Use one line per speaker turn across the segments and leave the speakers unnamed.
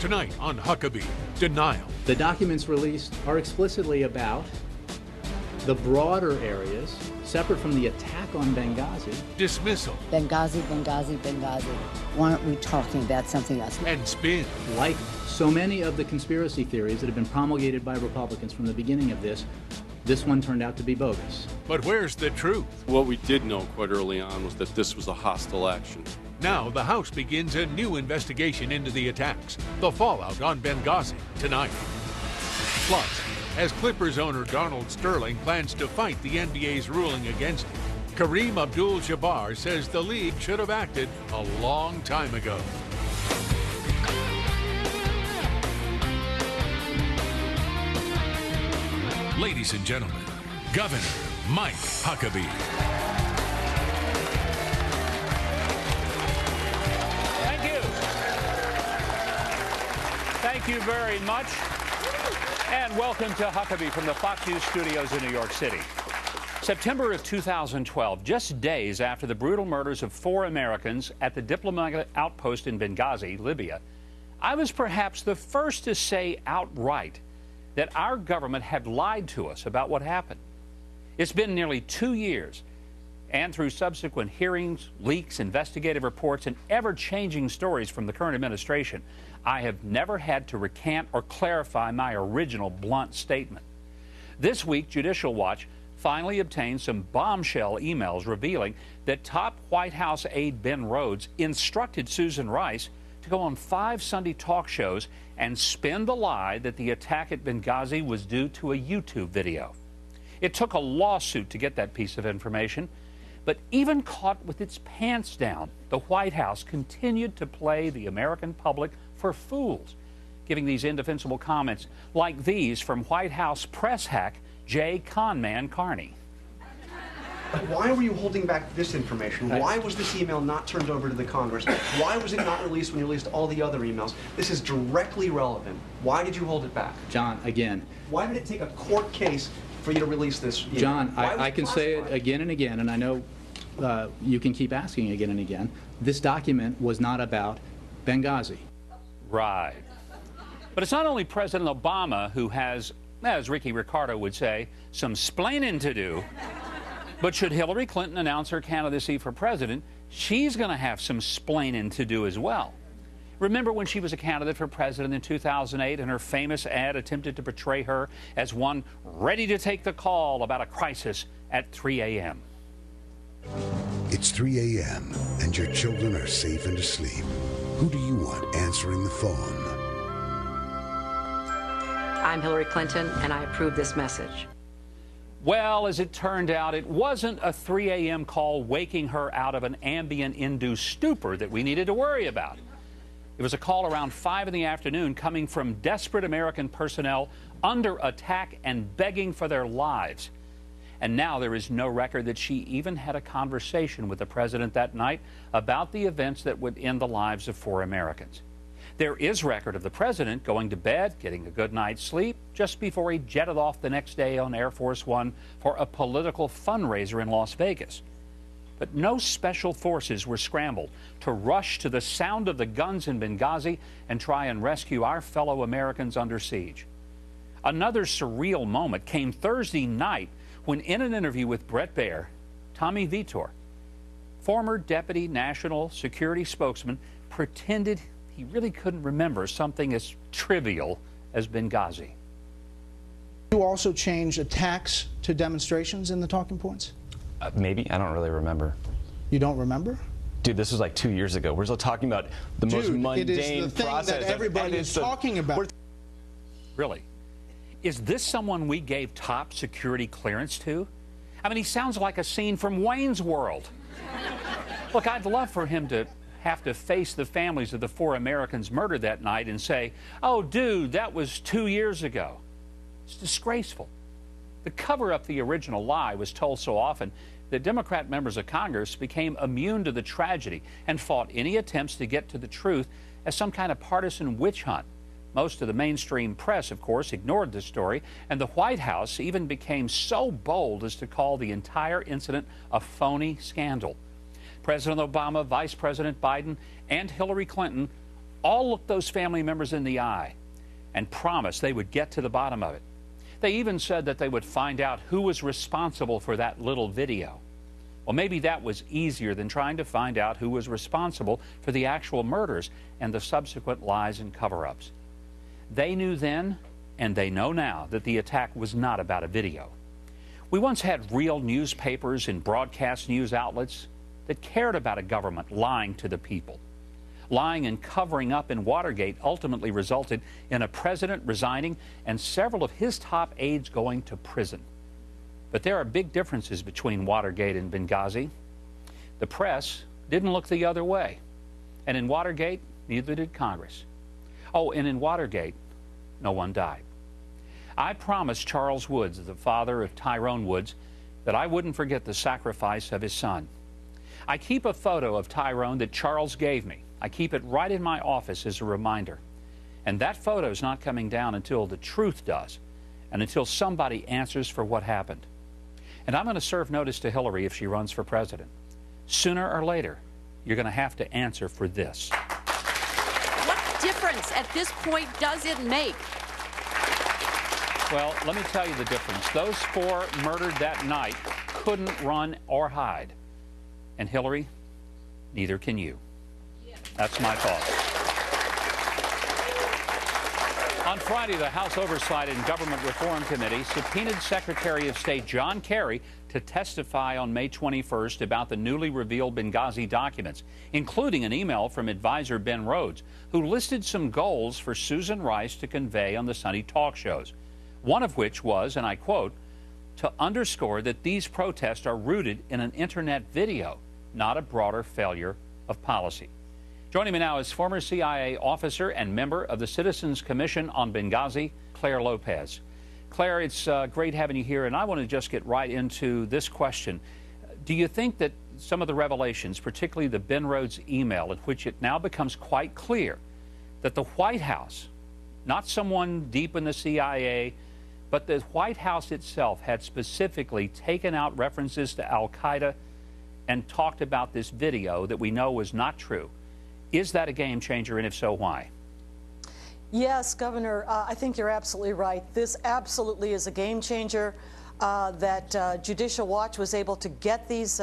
Tonight on Huckabee, denial.
The documents released are explicitly about the broader areas, separate from the attack on Benghazi.
Dismissal.
Benghazi, Benghazi, Benghazi. Why aren't we talking about something else?
And spin.
Like so many of the conspiracy theories that have been promulgated by Republicans from the beginning of this one turned out to be bogus.
But where's the truth?
What we did know quite early on was that this was a hostile action.
Now the House begins a new investigation into the attacks, the fallout on Benghazi tonight. Plus, as Clippers owner Donald Sterling plans to fight the NBA's ruling against him, Kareem Abdul-Jabbar says the league should have acted a long time ago. Ladies and gentlemen, Governor Mike Huckabee.
Thank you very much. And welcome to Huckabee from the Fox News studios in New York City. September of 2012, just days after the brutal murders of 4 Americans at the diplomatic outpost in Benghazi, Libya, I was perhaps the first to say outright that our government had lied to us about what happened. It's been nearly 2 years, and through subsequent hearings, leaks, investigative reports, and ever-changing stories from the current administration, I have never had to recant or clarify my original blunt statement. This week, Judicial Watch finally obtained some bombshell emails revealing that top White House aide Ben Rhodes instructed Susan Rice to go on 5 Sunday talk shows and spin the lie that the attack at Benghazi was due to a YouTube video. It took a lawsuit to get that piece of information, but even caught with its pants down, the White House continued to play the American public for fools, giving these indefensible comments like these from White House press hack Jay Conman Carney.
Why were you holding back this information? Why was this email not turned over to the Congress? Why was it not released when you released all the other emails? This is directly relevant. Why did you hold it back?
John, again.
Why did it take a court case for you to release this email?
John, I can say it again and again, and I know you can keep asking again and again. This document was not about Benghazi.
Right. But it's not only President Obama who has, as Ricky Ricardo would say, some splaining to do. But should Hillary Clinton announce her candidacy for president, she's going to have some splaining to do as well. Remember when she was a candidate for president in 2008 and her famous ad attempted to portray her as one ready to take the call about a crisis at 3 a.m.?
It's 3 a.m. and your children are safe and asleep. Who do you want answering the phone?
I'm Hillary Clinton, and I approve this message.
Well, as it turned out, it wasn't a 3 a.m. call waking her out of an Ambien-induced stupor that we needed to worry about. It was a call around 5 in the afternoon coming from desperate American personnel under attack and begging for their lives. And now there is no record that she even had a conversation with the president that night about the events that would end the lives of 4 Americans. There is record of the president going to bed, getting a good night's sleep, just before he jetted off the next day on Air Force One for a political fundraiser in Las Vegas. But no special forces were scrambled to rush to the sound of the guns in Benghazi and try and rescue our fellow Americans under siege. Another surreal moment came Thursday night when, in an interview with Bret Baier, Tommy Vitor, former Deputy National Security Spokesman, pretended he really couldn't remember something as trivial as Benghazi.
You also changed attacks to demonstrations in the talking points?
Maybe. I don't really remember.
You don't remember?
Dude, this was like 2 years ago. We're still talking about the most mundane
it is the thing
process
that everybody is talking about.
Really? Is this someone we gave top security clearance to? I mean, he sounds like a scene from Wayne's World. Look, I'd love for him to have to face the families of the 4 Americans murdered that night and say, oh, dude, that was 2 years ago. It's disgraceful. The cover-up the original lie was told so often that Democrat members of Congress became immune to the tragedy and fought any attempts to get to the truth as some kind of partisan witch hunt. Most of the mainstream press, of course, ignored the story, and the White House even became so bold as to call the entire incident a phony scandal. President Obama, Vice President Biden, and Hillary Clinton all looked those family members in the eye and promised they would get to the bottom of it. They even said that they would find out who was responsible for that little video. Well, maybe that was easier than trying to find out who was responsible for the actual murders and the subsequent lies and cover-ups. They knew then, and they know now, that the attack was not about a video. We once had real newspapers and broadcast news outlets that cared about a government lying to the people. Lying and covering up in Watergate ultimately resulted in a president resigning and several of his top aides going to prison. But there are big differences between Watergate and Benghazi. The press didn't look the other way. And in Watergate, neither did Congress. Oh, and in Watergate, no one died. I promised Charles Woods, the father of Tyrone Woods, that I wouldn't forget the sacrifice of his son. I keep a photo of Tyrone that Charles gave me. I keep it right in my office as a reminder. And that photo's not coming down until the truth does, and until somebody answers for what happened. And I'm going to serve notice to Hillary if she runs for president. Sooner or later, you're going to have to answer for this.
What difference at this point does it make?
Well, let me tell you the difference. Those four murdered that night couldn't run or hide. And Hillary, neither can you. That's my thought. On Friday, the House Oversight and Government Reform Committee subpoenaed Secretary of State John Kerry to testify on May 21st about the newly revealed Benghazi documents, including an email from advisor Ben Rhodes, who listed some goals for Susan Rice to convey on the Sunday talk shows. One of which was, and I quote, to underscore that these protests are rooted in an internet video, not a broader failure of policy. Joining me now is former CIA officer and member of the Citizens Commission on Benghazi, Claire Lopez. Claire, it's great having you here, and I want to just get right into this question. Do you think that some of the revelations, particularly the Ben Rhodes email, in which it now becomes quite clear that the White House, not someone deep in the CIA, but the White House itself had specifically taken out references to al-Qaeda and talked about this video that we know was not true? Is that a game changer, and if so, why?
Yes, Governor, I think you're absolutely right. This absolutely is a game changer. That Judicial Watch was able to get these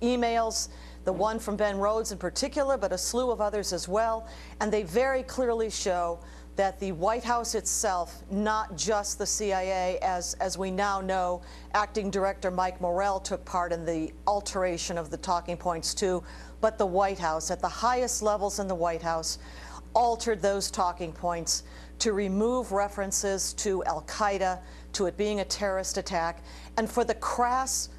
emails, the one from Ben Rhodes in particular, but a slew of others as well, and they very clearly show that the White House itself, not just the CIA, as we now know, Acting Director Mike Morrell took part in the alteration of the talking points too, but the White House, at the highest levels in the White House, altered those talking points to remove references to al-Qaeda, to it being a terrorist attack, and for the crass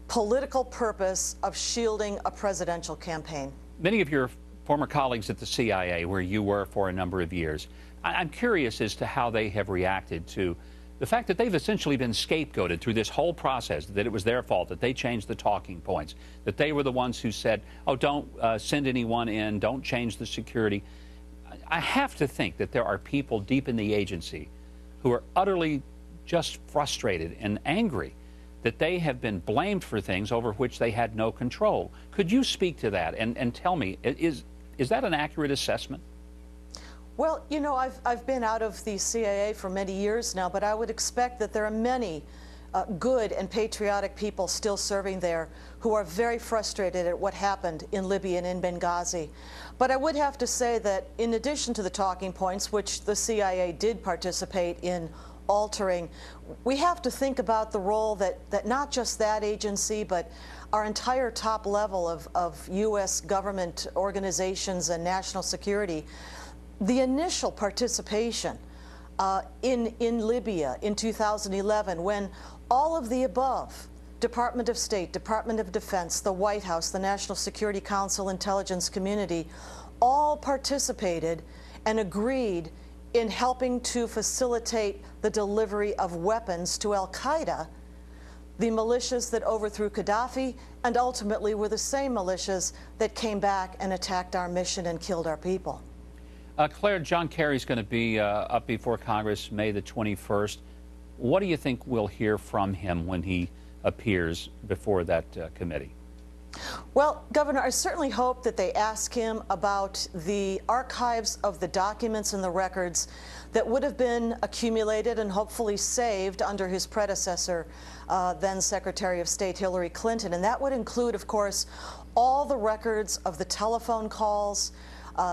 political purpose of shielding a presidential campaign. Many of your
Former colleagues at the CIA, where you were for a number of years, I'm curious as to how they have reacted to the fact that they've essentially been scapegoated through this whole process, that it was their fault, that they changed the talking points, that they were the ones who said, oh, don't send anyone in, don't change the security. I have to think that there are people deep in the agency who are utterly just frustrated and angry that they have been blamed for things over which they had no control. Could you speak to that and tell me, is that an accurate assessment?
Well, you know, I've been out of the CIA for many years now, but I would expect that there are many good and patriotic people still serving there who are very frustrated at what happened in Libya and in Benghazi. But I would have to say that in addition to the talking points, which the CIA did participate in altering, we have to think about the role that not just that agency, but our entire top level of U.S. government organizations and national security, the initial participation in Libya in 2011, when all of the above, Department of State, Department of Defense, the White House, the National Security Council, intelligence community, all participated and agreed in helping to facilitate the delivery of weapons to al-Qaeda, the militias that overthrew Gaddafi, and ultimately were the same militias that came back and attacked our mission and killed our people.
Claire, John Kerry's going to be up before Congress May the 21st. What do you think we'll hear from him when he appears before that committee?
Well, Governor, I certainly hope that they ask him about the archives of the documents and the records that would have been accumulated and hopefully saved under his predecessor, then Secretary of State Hillary Clinton. And that would include, of course, all the records of the telephone calls,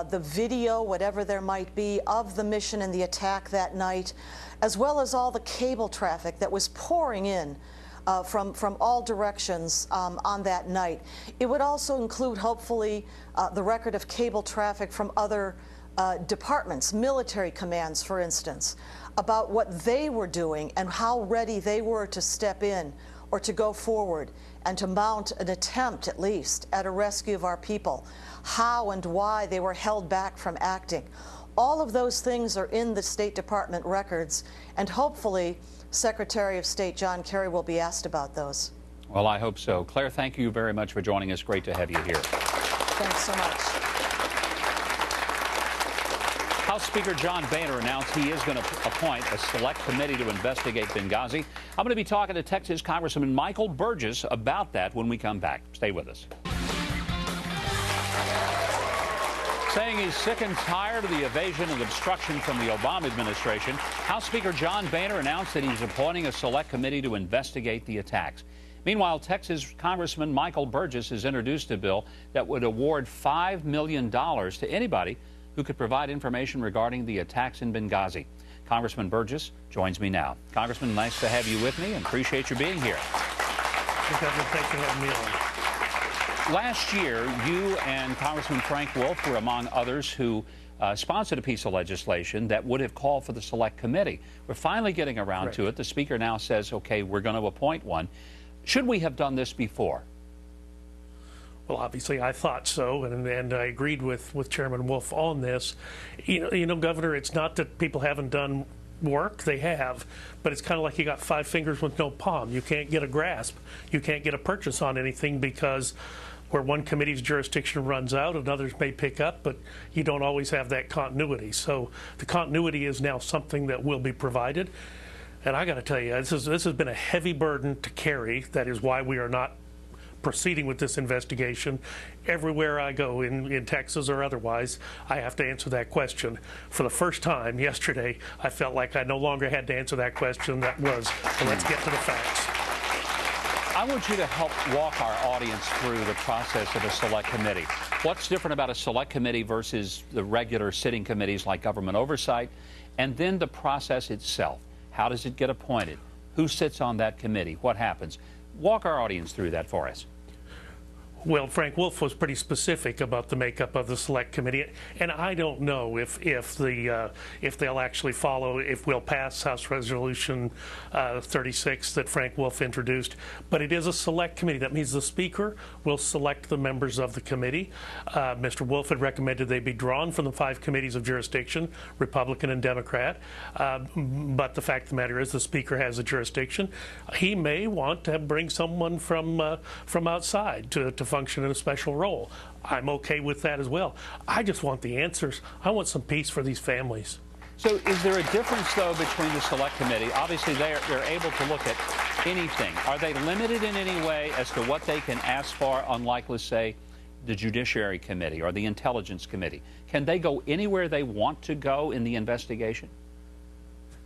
the video, whatever there might be, of the mission and the attack that night, as well as all the cable traffic that was pouring in from all directions on that night. It would also include, hopefully, the record of cable traffic from other departments, military commands, for instance, about what they were doing and how ready they were to step in or to go forward and to mount an attempt, at least, at a rescue of our people, how and why they were held back from acting. All of those things are in the State Department records, and hopefully Secretary of State John Kerry will be asked about those.
Well, I hope so. Claire, thank you very much for joining us. Great to have you here.
Thanks so much.
House Speaker John Boehner announced he is going to appoint a select committee to investigate Benghazi. I'm going to be talking to Texas Congressman Michael Burgess about that when we come back. Stay with us. Saying he's sick and tired of the evasion and obstruction from the Obama administration, House Speaker John Boehner announced that he's appointing a select committee to investigate the attacks. Meanwhile, Texas Congressman Michael Burgess has introduced a bill that would award $5 million to anybody who could provide information regarding the attacks in Benghazi. Congressman Burgess joins me now. Congressman, nice to have you with me and appreciate you being here.
Thanks for having me on.
Last year, you and Congressman Frank Wolf were among others who sponsored a piece of legislation that would have called for the select committee. We're finally getting around to it. The Speaker now says, okay, we're going to appoint one. Should we have done this before?
Well, obviously, I thought so, and I agreed with Chairman Wolf on this. You know, Governor, it's not that people haven't done work. They have, but it's kind of like you got 5 fingers with no palm. You can't get a grasp. You can't get a purchase on anything because where one committee's jurisdiction runs out, another's may pick up, but you don't always have that continuity. So the continuity is now something that will be provided. And I got to tell you, this has been a heavy burden to carry. That is why we are not proceeding with this investigation. Everywhere I go in Texas or otherwise, I have to answer that question. For the first time yesterday, I felt like I no longer had to answer that question. That was, well, let's get to the facts.
I want you to help walk our audience through the process of a select committee. What's different about a select committee versus the regular sitting committees like government oversight? And then the process itself. How does it get appointed? Who sits on that committee? What happens? Walk our audience through that for us.
Well, Frank Wolf was pretty specific about the makeup of the select committee, and I don't know if they'll actually follow, if we'll pass House Resolution 36 that Frank Wolf introduced. But it is a select committee. That means the Speaker will select the members of the committee. Mr. Wolf had recommended they be drawn from the 5 committees of jurisdiction, Republican and Democrat. But the fact of the matter is, the Speaker has the jurisdiction. He may want to bring someone from outside to function in a special role. I'm okay with that as well. I just want the answers. I want some peace for these families.
So is there a difference, though, between the select committee? Obviously, they're able to look at anything. Are they limited in any way as to what they can ask for, unlike, let's say, the Judiciary Committee or the Intelligence Committee? Can they go anywhere they want to go in the investigation?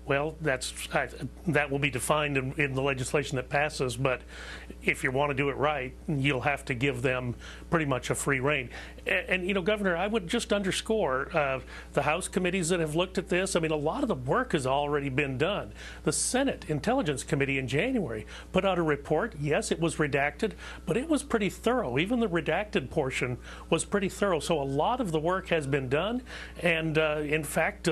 Well, that will be defined in the legislation that passes, but if you want to do it right, you'll have to give them pretty much a free rein. And you know, Governor, I would just underscore the House committees that have looked at this. I mean, a lot of the work has already been done. The Senate Intelligence Committee in January put out a report. Yes, it was redacted, but it was pretty thorough. Even the redacted portion was pretty thorough. So a lot of the work has been done, and in fact,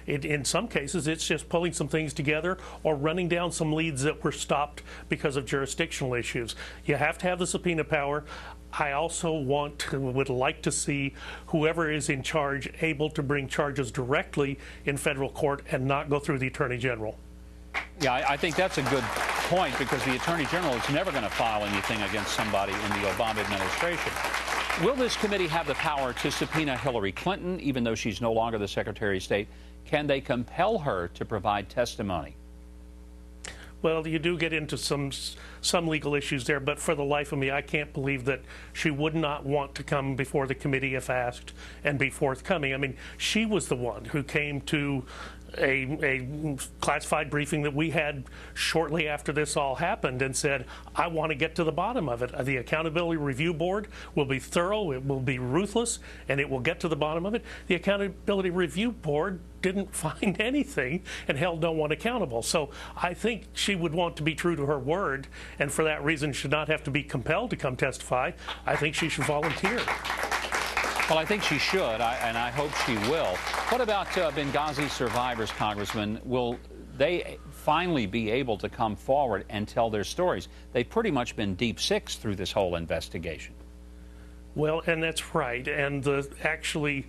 in some cases, it's just pulling some things together or running down some leads that were stopped because of jurisdictional issues. You have to have the subpoena power. I also would like to see whoever is in charge able to bring charges directly in federal court and not go through the Attorney General.
Yeah, I think that's a good point, because the Attorney General is never going to file anything against somebody in the Obama administration. Will this committee have the power to subpoena Hillary Clinton, even though she's no longer the Secretary of State? Can they compel her to provide testimony?
Well, you do get into some legal issues there, but for the life of me, I can't believe that she would not want to come before the committee if asked and be forthcoming. I mean, she was the one who came to a classified briefing that we had shortly after this all happened and said, I want to get to the bottom of it. The Accountability Review Board will be thorough, it will be ruthless, and it will get to the bottom of it. The Accountability Review Board didn't find anything and held no one accountable. So I think she would want to be true to her word, and for that reason should not have to be compelled to come testify. I think she should volunteer.
Well, I think she should, and I hope she will. What about Benghazi survivors, Congressman? Will they finally be able to come forward and tell their stories? They've pretty much been deep six through this whole investigation.
Well, and that's right. And actually,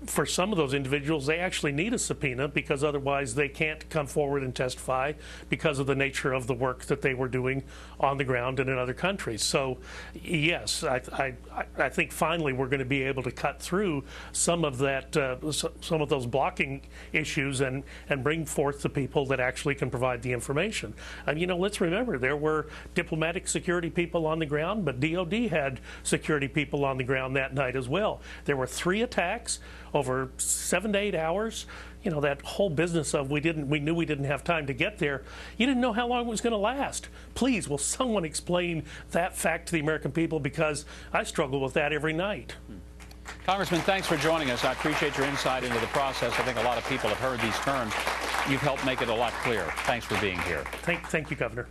for some of those individuals, they actually need a subpoena because otherwise they can't come forward and testify because of the nature of the work that they were doing on the ground and in other countries. So, yes, I think finally we're going to be able to cut through some of that, some of those blocking issues and bring forth the people that actually can provide the information. And, you know, let's remember, there were diplomatic security people on the ground, but DOD had security people on the ground that night as well. There were 3 attacks over 7 to 8 hours. You know, that whole business of we knew we didn't have time to get there. You didn't know how long it was going to last. Please, will someone explain that fact to the American people, because I struggle with that every night.
Congressman, thanks for joining us. I appreciate your insight into the process. I think a lot of people have heard these terms. You've helped make it a lot clearer. Thanks for being here.
Thank you, Governor.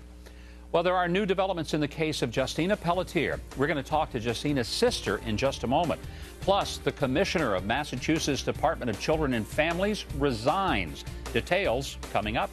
Well, there are new developments in the case of Justina Pelletier. We're going to talk to Justina's sister in just a moment. Plus, the commissioner of Massachusetts Department of Children and Families resigns. Details coming up.